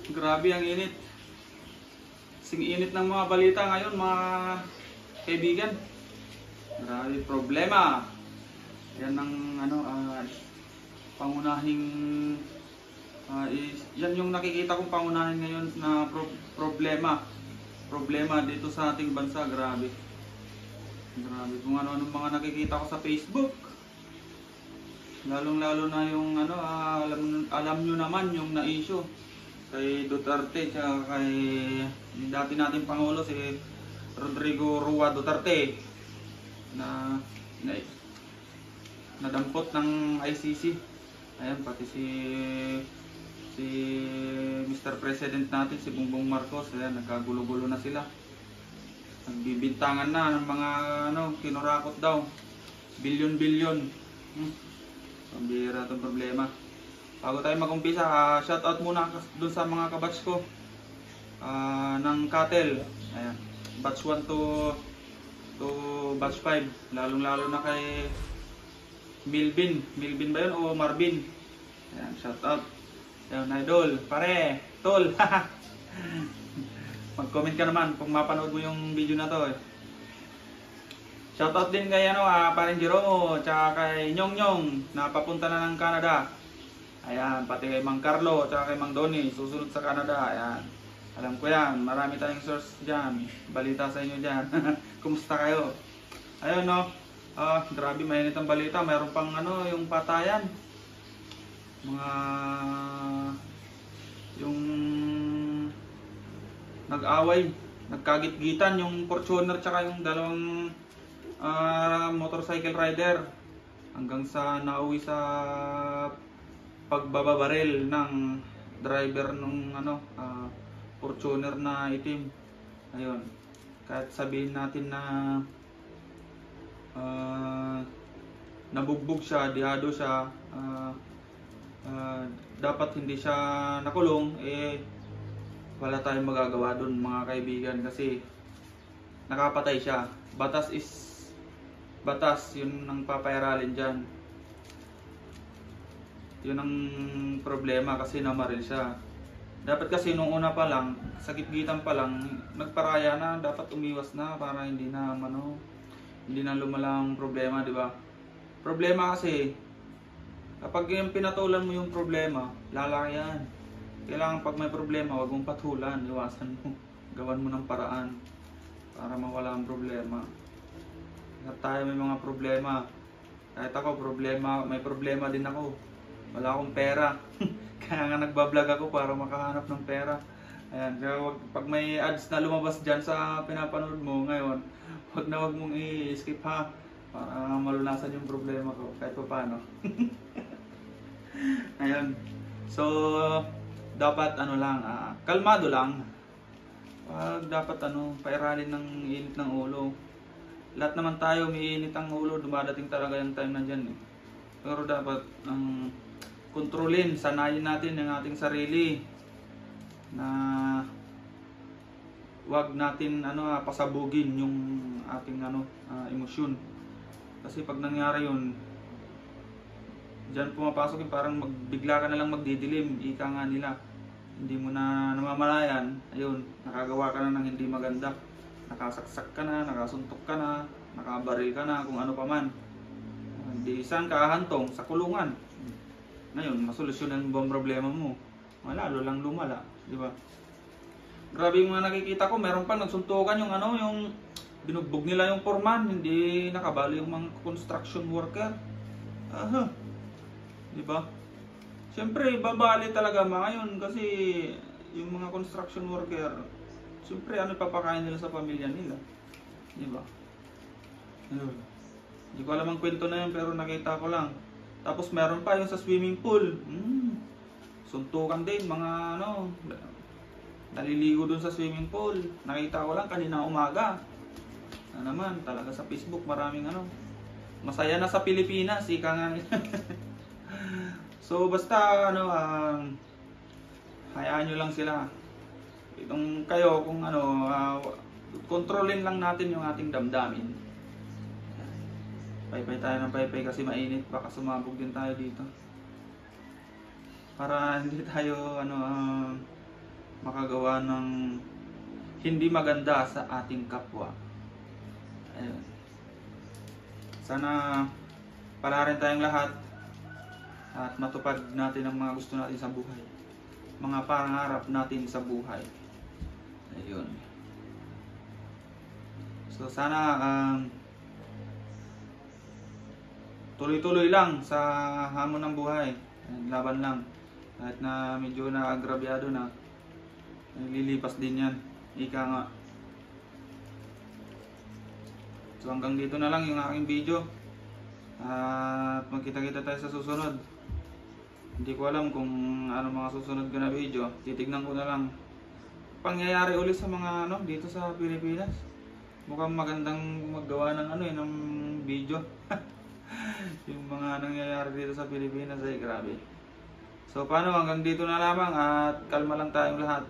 Grabe ang init. Sing init ng mga balita ngayon, mga kaibigan. Grabe problema. Yan ang pangunahing yan yung nakikita kong pangunahin ngayon na problema. Problema dito sa ating bansa, grabe. Grabe kung ano-ano mga nakikita ko sa Facebook. Lalong-lalo na yung alam nyo naman yung na-issue kay Duterte at kay dati nating Pangulo si Rodrigo Roa Duterte na nadampot ng ICC. Ayan, pati si Mr. President natin, si Bongbong Marcos, ayan, nagkagulo-gulo na sila. Nagbibintangan na ng mga kinurakot daw. Bilyon-bilyon. Pambira itong problema. Bago tayo mag-umpisa, shoutout muna dun sa mga kabatch ko ng Cattle. Ayan, batch 1 to batch 5. Lalong-lalo na kay Milvin. Milvin ba yun o Marvin? Ayan, shoutout. Ayan, idol, pare, tol. Mag-comment ka naman kung mapanood mo yung video na to. Shoutout din kay paring Jeromo, tsaka kay Nyong Nyong na papunta na ng Canada. Ayan, pati kay Mang Carlo, tsaka kay Mang Donnie, susunod sa Canada. Ayan, alam ko yan, marami tayong source dyan, balita sa inyo dyan. Kumusta kayo? Ayun grabe mainit ang balita, mayroon pang yung patayan. Yung nag-away, nagkagit-gitan yung Fortuner tsaka yung dalawang motorcycle rider hanggang sa nauwi sa pagbababaril ng driver ng Fortuner na itim. Ayun, kahit sabihin natin na nabugbog siya, dihado siya, dapat hindi siya nakulong, wala tayong magagawa dun mga kaibigan kasi nakapatay siya. Batas is batas, yun ang papairalin dyan. Yun ang problema kasi namaril siya. Dapat kasi nung una pa lang, sa gitgitan pa lang, nagparaya na, dapat umiwas na para hindi na lumala ang problema, di ba? Problema kasi kapag yung pinatulan mo yung problema, lalaki yan. Kailangan pag may problema, wag mong patulan, iwasan mo. Gawan mo ng paraan para mawala ang problema. At tayo may mga problema. Kahit ako may problema din ako. Wala akong pera. Kaya nga nagbablog ako para makahanap ng pera. Ayan, kaya pag may ads na lumabas dyan sa pinapanood mo ngayon, wag mong i-skip ha. Para malunasan yung problema ko kahit pa paano. Ayun. So, dapat kalmado lang. Dapat pairalin ng init ng ulo. Lahat naman tayo may init ang ulo, dumadating talaga yung time na dyan eh. Pero dapat kontrolin, sanayin natin ang ating sarili na wag natin pasabugin yung ating emosyon. Kasi pag nangyari yun, diyan pumapasok yung parang bigla ka na lang magdidilim, ika nga nila. Hindi mo na namamalayan, ayun, nakagawa ka na ng hindi maganda. Nakasaksak ka na, nakasuntok ka na, nakabaril ka na, kung ano pa man. Hindi saan ka hahantong? Sa kulungan. Ngayon, masolusyonan mo ang problema mo. Lalo lang lumala, di ba? Grabe yung mga nakikita ko, meron pa nagsuntukan yung yung binugbog nila yung foreman, hindi nakabali yung mga construction worker. Di ba? Siyempre, babali talaga mga yun kasi yung mga construction worker, siyempre papakain nila sa pamilya nila. Di ba? Hindi ko alam ang kwento na yun pero nakita ko lang. Tapos meron pa yung sa swimming pool. Suntukan din mga naliligo dun sa swimming pool. Nakita ko lang kanina umaga. Naman talaga sa Facebook maraming masaya na sa Pilipinas, ika nga. So basta hayaan nyo lang sila. Itong kayo kung kontrolin lang natin yung ating damdamin. Paypay tayo ng paypay kasi mainit, baka sumabog din tayo dito. Para hindi tayo makagawa ng hindi maganda sa ating kapwa. Ayun. Sana palarin tayong lahat at matupad natin ang mga gusto natin sa buhay, mga pangarap natin sa buhay. Ayun. So sana tuloy-tuloy lang sa hamon ng buhay. Laban lang. Kahit na medyo naagrabyado na, lilipas din yan. Ika nga. So hanggang dito na lang yung aking video. At magkita-kita tayo sa susunod. Hindi ko alam kung ano mga susunod ko na video. Titignan ko na lang pangyayari ulit sa mga dito sa Pilipinas. Mukhang magandang maggawa ng ng video. Yung mga nangyayari dito sa Pilipinas ay grabe. So paano, hanggang dito na lamang at kalma lang tayong lahat.